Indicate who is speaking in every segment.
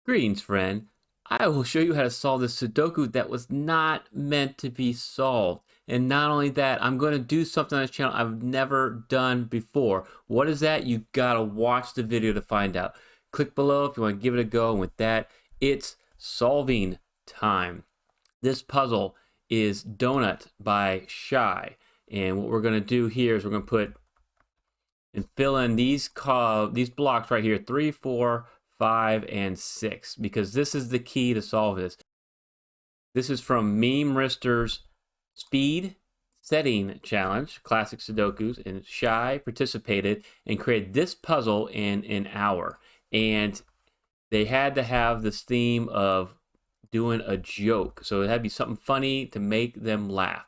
Speaker 1: Greetings, friend. I will show you how to solve this Sudoku that was not meant to be solved. And not only that, I'm going to do something on this channel I've never done before. What is that? You gotta watch the video to find out. Click below if you want to give it a go. And with that, it's solving time. This puzzle is Donut by Shy. And what we're going to do here is we're going to put and fill in these blocks right here, 3, 4, 5, and 6, because this is the key to solve this. This is from Memeristor's Speed Setting Challenge, Classic Sudokus, and Shy participated and created this puzzle in an hour. And they had to have this theme of doing a joke, so it had to be something funny to make them laugh.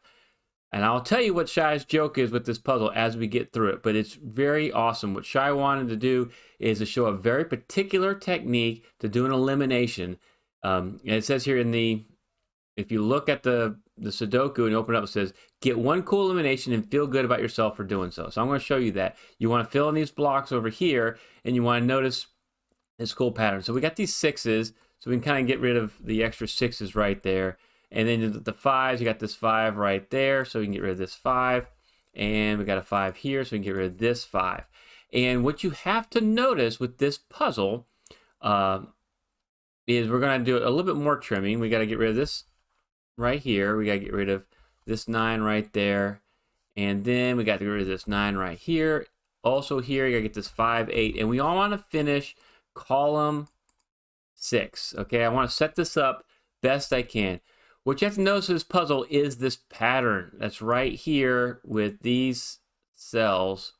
Speaker 1: And I'll tell you what Shy's joke is with this puzzle as we get through it, but it's very awesome. What Shy wanted to do is to show a very particular technique to do an elimination. And it says here if you look at the Sudoku and open it up, it says, get one cool elimination and feel good about yourself for doing so. So I'm going to show you that. You want to fill in these blocks over here, and you want to notice this cool pattern. So we got these 6s, so we can kind of get rid of the extra 6s right there. And then the 5s, you got this 5 right there, so we can get rid of this 5. And we got a 5 here, so we can get rid of this 5. And what you have to notice with this puzzle is we're going to do a little bit more trimming. We got to get rid of this right here. We got to get rid of this 9 right there. And then we got to get rid of this 9 right here. Also here, you got to get this 5, 8. And we all want to finish column 6. Okay, I want to set this up best I can. What you have to notice in this puzzle is this pattern that's right here with these cells.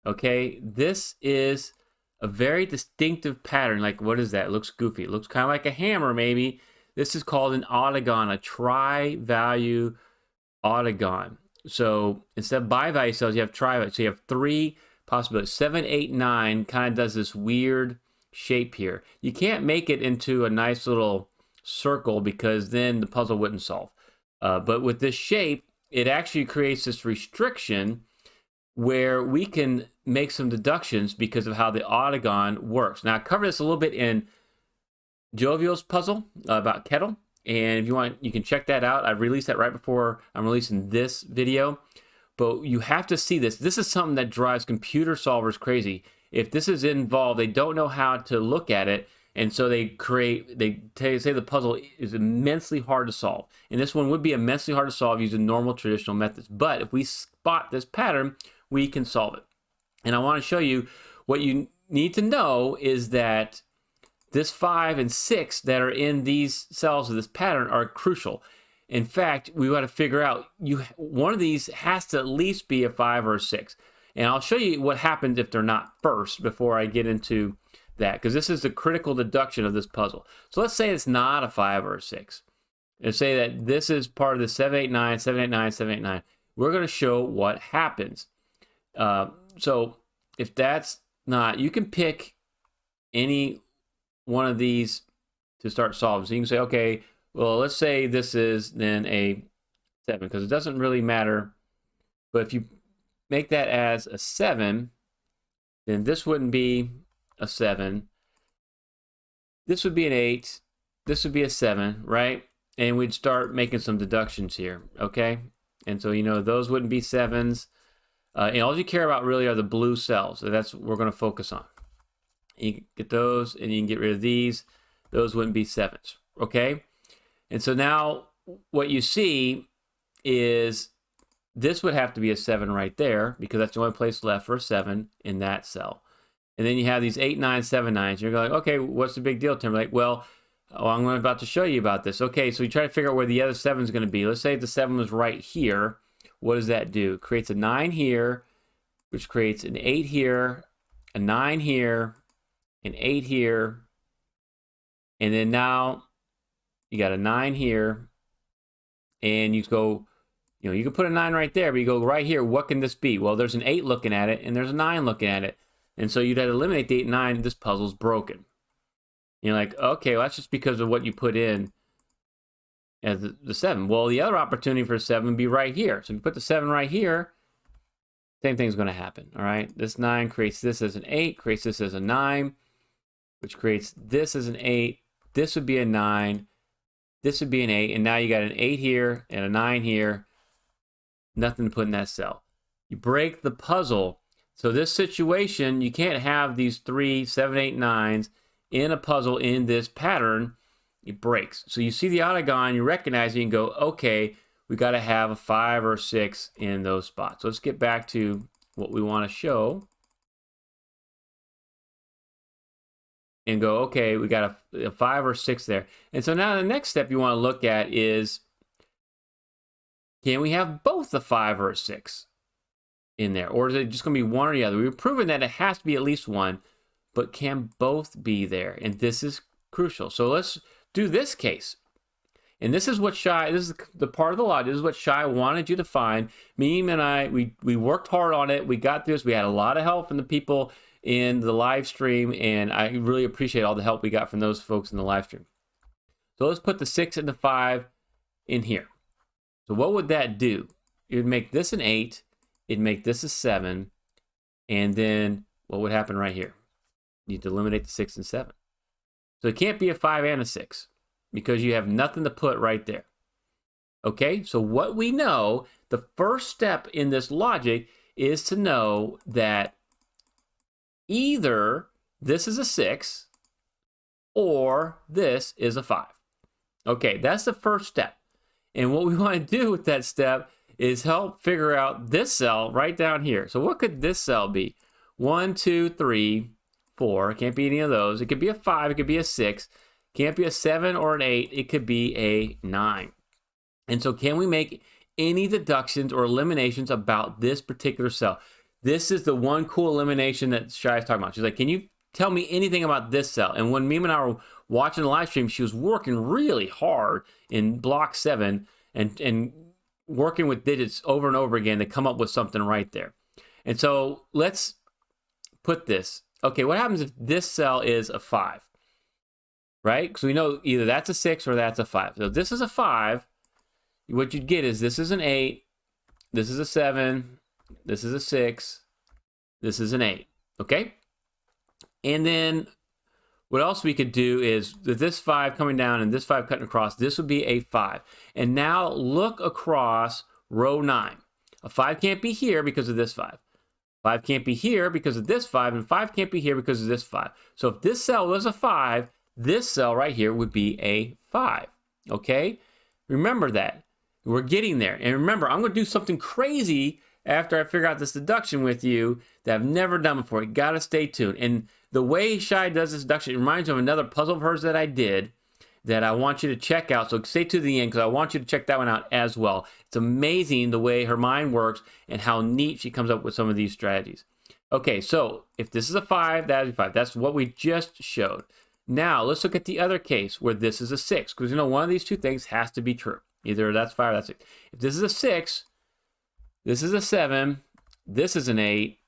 Speaker 1: Okay, this is a very distinctive pattern. Like, what is that? It looks goofy. It looks kind of like a hammer, maybe. This is called an Oddagon, a tri-value Oddagon. So instead of bi-value cells, you have tri-value. So you have 3 possibilities. 7, 8, 9 kind of does this weird shape here. You can't make it into a nice little circle because then the puzzle wouldn't solve. But with this shape, it actually creates this restriction where we can make some deductions because of how the Oddagon works. Now, I covered this a little bit in Jovial's puzzle about kettle, and if you want, you can check that out. I released that right before I'm releasing this video. But you have to see this. This is something that drives computer solvers crazy. If this is involved, they don't know how to look at it, and so they say the puzzle is immensely hard to solve. And this one would be immensely hard to solve using normal traditional methods. But if we spot this pattern, we can solve it. And I want to show you what you need to know is that this 5 and 6 that are in these cells of this pattern are crucial. In fact, we got to figure out one of these has to at least be a 5 or a 6. And I'll show you what happens if they're not first before I get into that, because this is the critical deduction of this puzzle. So let's say it's not a 5 or a 6. And say that this is part of the 7, 8, 9, 7, 8, 9, 7, 8, 9. We're going to show what happens. So if that's not, you can pick any one of these to start solving. So you can say, okay, well, let's say this is then a 7, because it doesn't really matter. But if you make that as a 7, then this wouldn't be a 7. This would be an 8. This would be a 7, right? And we'd start making some deductions here, okay? And so, you know, those wouldn't be 7s. And all you care about really are the blue cells. So that's what we're going to focus on. You can get those, and you can get rid of these. Those wouldn't be 7s, okay? And so now what you see is this would have to be a 7 right there, because that's the only place left for a 7 in that cell. And then you have these 8, 9, 7, 9s. You're going, okay, what's the big deal, Timberlake? Well, I'm about to show you about this. Okay, so you try to figure out where the other 7 is going to be. Let's say if the 7 was right here. What does that do? It creates a 9 here, which creates an 8 here, a 9 here, an 8 here, and then now you got a 9 here, and you go, you know, you can put a 9 right there, but you go right here, what can this be? Well, there's an 8 looking at it, and there's a 9 looking at it. And so you'd have to eliminate the 8 and 9, and this puzzle's broken. You're like, okay, well, that's just because of what you put in as the 7. Well, the other opportunity for a 7 would be right here. So if you put the 7 right here, same thing's going to happen. All right, this 9 creates this as an 8, creates this as a 9, which creates this as an 8. This would be a 9. This would be an 8, and now you got an 8 here and a 9 here. Nothing to put in that cell. You break the puzzle. So this situation, you can't have these 3, 7, 8, 9s in a puzzle in this pattern. It breaks. So you see the Oddagon, you recognize it, you can go, okay, we got to have a 5 or 6 in those spots. So let's get back to what we want to show. And go, okay, we got a 5 or 6 there. And so now the next step you want to look at is, can we have both a 5 or a 6 in there? Or is it just going to be one or the other? We've proven that it has to be at least one, but can both be there? And this is crucial. So let's do this case. And this is what Shai, this is the part of the logic, this is what Shai wanted you to find. Meme and I, we worked hard on it. We got through this. We had a lot of help from the people in the live stream, and I really appreciate all the help we got from those folks in the live stream. So let's put the 6 and the 5 in here. So what would that do? It would make this an 8, it'd make this a 7, and then what would happen right here? You need to eliminate the 6 and 7. So it can't be a 5 and a 6, because you have nothing to put right there. Okay, so what we know, the first step in this logic is to know that either this is a 6 or this is a 5. Okay, that's the first step. And what we want to do with that step is help figure out this cell right down here. So what could this cell be? 1, 2, 3, 4. It can't be any of those. It could be a 5. It could be a 6. Can't be a 7 or an 8. It could be a 9. And so can we make any deductions or eliminations about this particular cell? This is the one cool elimination that Shai is talking about. She's like, can you tell me anything about this cell? And when Meme and I were watching the live stream, she was working really hard in block 7 and working with digits over and over again to come up with something right there. And so let's put this. Okay, what happens if this cell is a 5? Right? Because we know either that's a 6 or that's a 5. So if this is a 5, what you'd get is this is an 8, this is a 7, this is a 6, this is an 8. Okay? And then what else we could do is with this 5 coming down and this 5 cutting across, this would be a 5. And now look across row 9. A 5 can't be here because of this 5. 5 can't be here because of this 5, and 5 can't be here because of this 5. So if this cell was a 5, this cell right here would be a 5. Okay? Remember that. We're getting there. And remember, I'm going to do something crazy after I figure out this deduction with you that I've never done before. You got to stay tuned. And the way Shai does this deduction, it reminds me of another puzzle of hers that I did that I want you to check out. So stay to the end because I want you to check that one out as well. It's amazing the way her mind works and how neat she comes up with some of these strategies. Okay, so if this is a 5, that is a 5. That's what we just showed. Now, let's look at the other case where this is a 6, because you know one of these two things has to be true. Either that's 5 or that's 6. If this is a 6, this is a 7, this is an 8,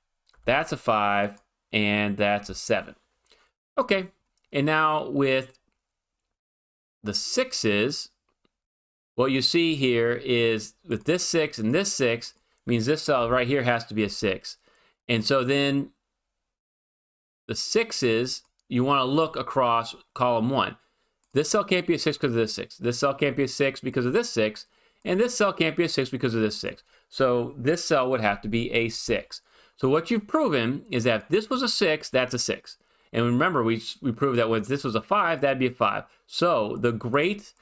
Speaker 1: that's a 5, and that's a 7. Okay, and now with the 6s, what you see here is with this 6 and this 6 means this cell right here has to be a 6. And so then the 6s, you want to look across column 1. This cell can't be a 6 because of this 6. This cell can't be a 6 because of this 6. And this cell can't be a 6 because of this 6. So this cell would have to be a 6. So what you've proven is that if this was a 6, that's a 6. And remember, we proved that when this was a 5, that'd be a 5. So the great,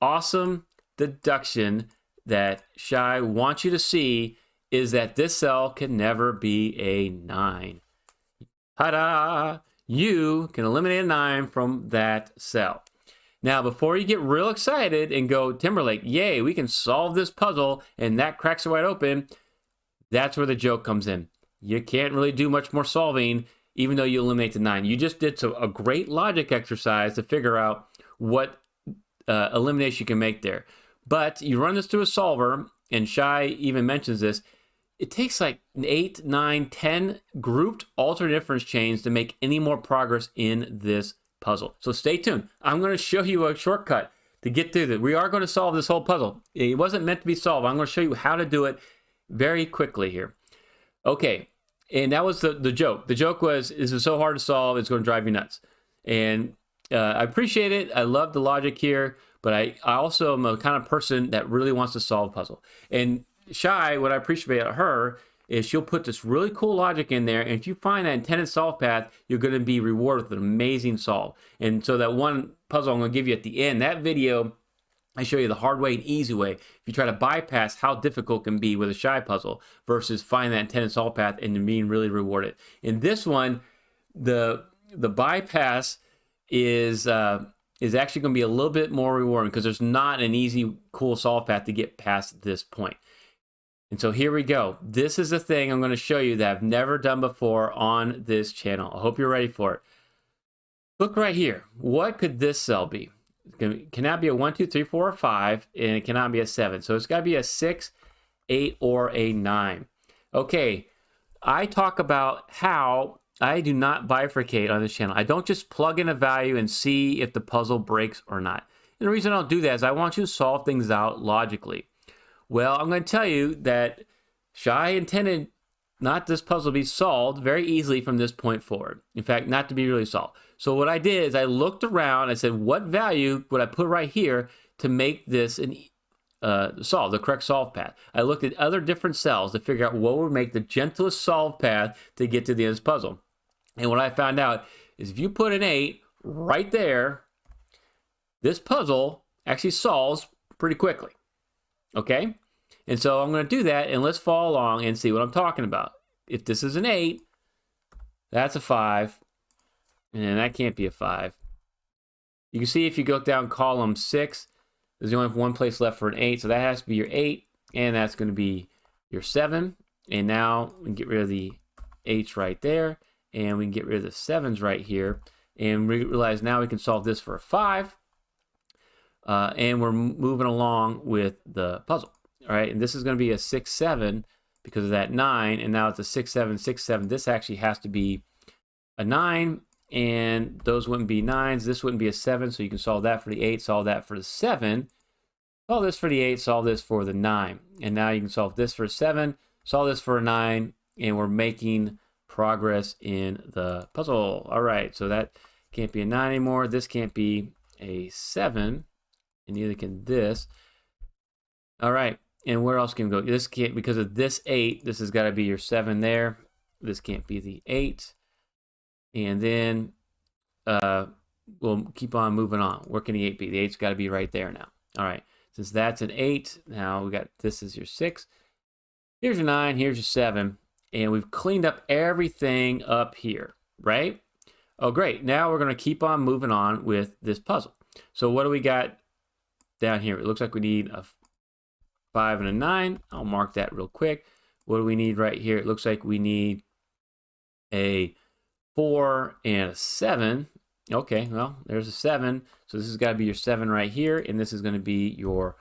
Speaker 1: awesome deduction that Shai wants you to see is that this cell can never be a 9. Ta-da! You can eliminate a 9 from that cell. Now, before you get real excited and go, Timberlake, yay, we can solve this puzzle, and that cracks it wide open, that's where the joke comes in. You can't really do much more solving, even though you eliminate the 9. You just did a great logic exercise to figure out what elimination you can make there. But you run this through a solver, and Shai even mentions this, it takes like 8, 9, 10 grouped alternate difference chains to make any more progress in this puzzle. So stay tuned. I'm going to show you a shortcut to get through this. We are going to solve this whole puzzle. It wasn't meant to be solved. I'm going to show you how to do it very quickly here. Okay, and that was the joke. The joke was, this is so hard to solve, it's going to drive you nuts. And I appreciate it. I love the logic here, but I also am a kind of person that really wants to solve a puzzle. And Shy, what I appreciate about her is she'll put this really cool logic in there, and if you find that intended solve path, you're going to be rewarded with an amazing solve. And so that one puzzle I'm going to give you at the end, that video, I show you the hard way and easy way. If you try to bypass how difficult it can be with a Shy puzzle versus find that intended solve path and being really rewarded. In this one, the bypass is actually going to be a little bit more rewarding because there's not an easy, cool solve path to get past this point. And so here we go. This is a thing I'm going to show you that I've never done before on this channel. I hope you're ready for it. Look right here. What could this cell be? It cannot be a 1, 2, 3, 4, or 5, and it cannot be a 7. So it's got to be a 6, 8, or a 9. Okay, I talk about how I do not bifurcate on this channel. I don't just plug in a value and see if the puzzle breaks or not. And the reason I don't do that is I want you to solve things out logically. Well, I'm going to tell you that Shy intended not this puzzle to be solved very easily from this point forward. In fact, not to be really solved. So what I did is I looked around, I said, what value would I put right here to make this an solve, the correct solve path? I looked at other different cells to figure out what would make the gentlest solve path to get to the end of this puzzle. And what I found out is if you put an 8 right there, this puzzle actually solves pretty quickly. Okay? And so I'm going to do that, and let's follow along and see what I'm talking about. If this is an 8, that's a 5, and that can't be a 5. You can see if you go down column 6, there's only one place left for an 8, so that has to be your 8, and that's going to be your 7. And now we can get rid of the 8's right there, and we can get rid of the 7's right here, and we realize now we can solve this for a 5, and we're moving along with the puzzle. All right, and this is going to be a 6, 7 because of that 9, and now it's a 6, 7, 6, 7. This actually has to be a 9, and those wouldn't be 9s. This wouldn't be a 7, so you can solve that for the 8, solve that for the 7, solve this for the 8, solve this for the 9. And now you can solve this for a 7, solve this for a 9, and we're making progress in the puzzle. All right, so that can't be a 9 anymore. This can't be a 7, and neither can this. All right. And where else can we go? This can't, because of this 8, this has got to be your 7 there. This can't be the 8. And then we'll keep on moving on. Where can the 8 be? The 8's got to be right there now. All right. Since that's an 8, now we got this is your 6. Here's your 9. Here's your 7. And we've cleaned up everything up here, right? Oh, great. Now we're going to keep on moving on with this puzzle. So what do we got down here? It looks like we need a 5 and a 9. I'll mark that real quick. What do we need right here? It looks like we need a 4 and a 7. Okay, well, there's a 7. So this has got to be your 7 right here, and this is going to be your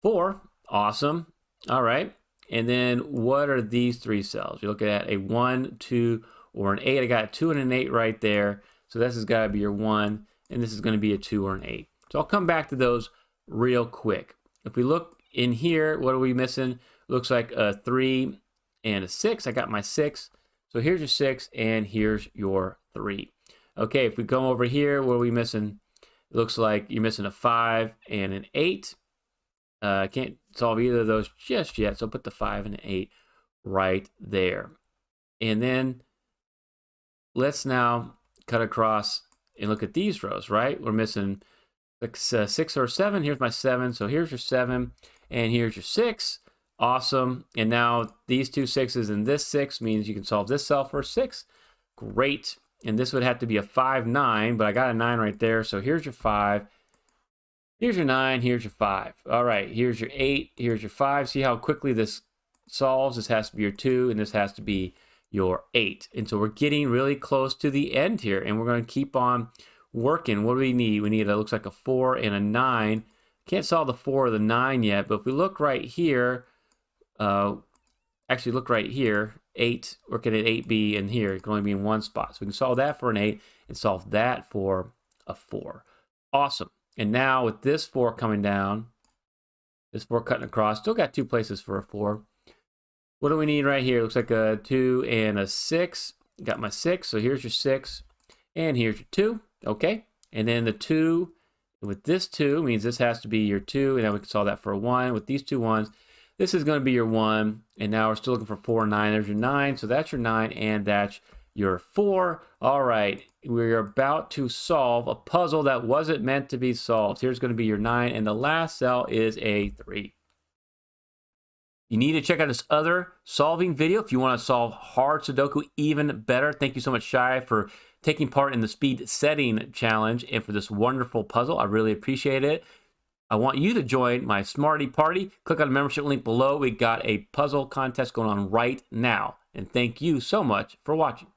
Speaker 1: 4. Awesome. All right. And then what are these 3 cells? You're looking at a 1, 2, or an 8. I got a 2 and an 8 right there. So this has got to be your 1, and this is going to be a 2 or an 8. So I'll come back to those real quick. If we look in here, what are we missing? Looks like a 3 and a 6. I got my 6. So here's your 6, and here's your 3. Okay, if we come over here, what are we missing? It looks like you're missing a 5 and an 8. I can't solve either of those just yet, so put the 5 and an 8 right there. And then let's now cut across and look at these rows, right? We're missing like 6 or 7. Here's my 7. So here's your 7. And here's your 6. Awesome. And now these 2 6s and this 6 means you can solve this cell for 6. Great. And this would have to be a 5, 9, but I got a 9 right there. So here's your 5. Here's your 9. Here's your 5. All right. Here's your 8. Here's your 5. See how quickly this solves? This has to be your 2, and this has to be your 8. And so we're getting really close to the end here, and we're going to keep on working. What do we need? We need, it looks like a 4 and a 9. Can't solve the 4 or the 9 yet, but if we look right here, actually look right here, 8, working at 8B, and here it can only be in one spot. So we can solve that for an 8 and solve that for a 4. Awesome. And now with this 4 coming down, this 4 cutting across, still got 2 places for a 4. What do we need right here? Looks like a 2 and a 6. Got my 6, so here's your 6, and here's your 2. Okay, and then the 2 with this 2 means this has to be your 2, and then we can solve that for a 1. With these two 1s, this is going to be your 1, and now we're still looking for 4 and 9. There's your 9, so that's your 9, and that's your 4. All right, we're about to solve a puzzle that wasn't meant to be solved. Here's going to be your 9, and the last cell is a 3. You need to check out this other solving video if you want to solve hard Sudoku even better. Thank you so much, Shai, for taking part in the speed setting challenge and for this wonderful puzzle. I really appreciate it. I want you to join my Smarty Party. Click on the membership link below. We got a puzzle contest going on right now. And thank you so much for watching.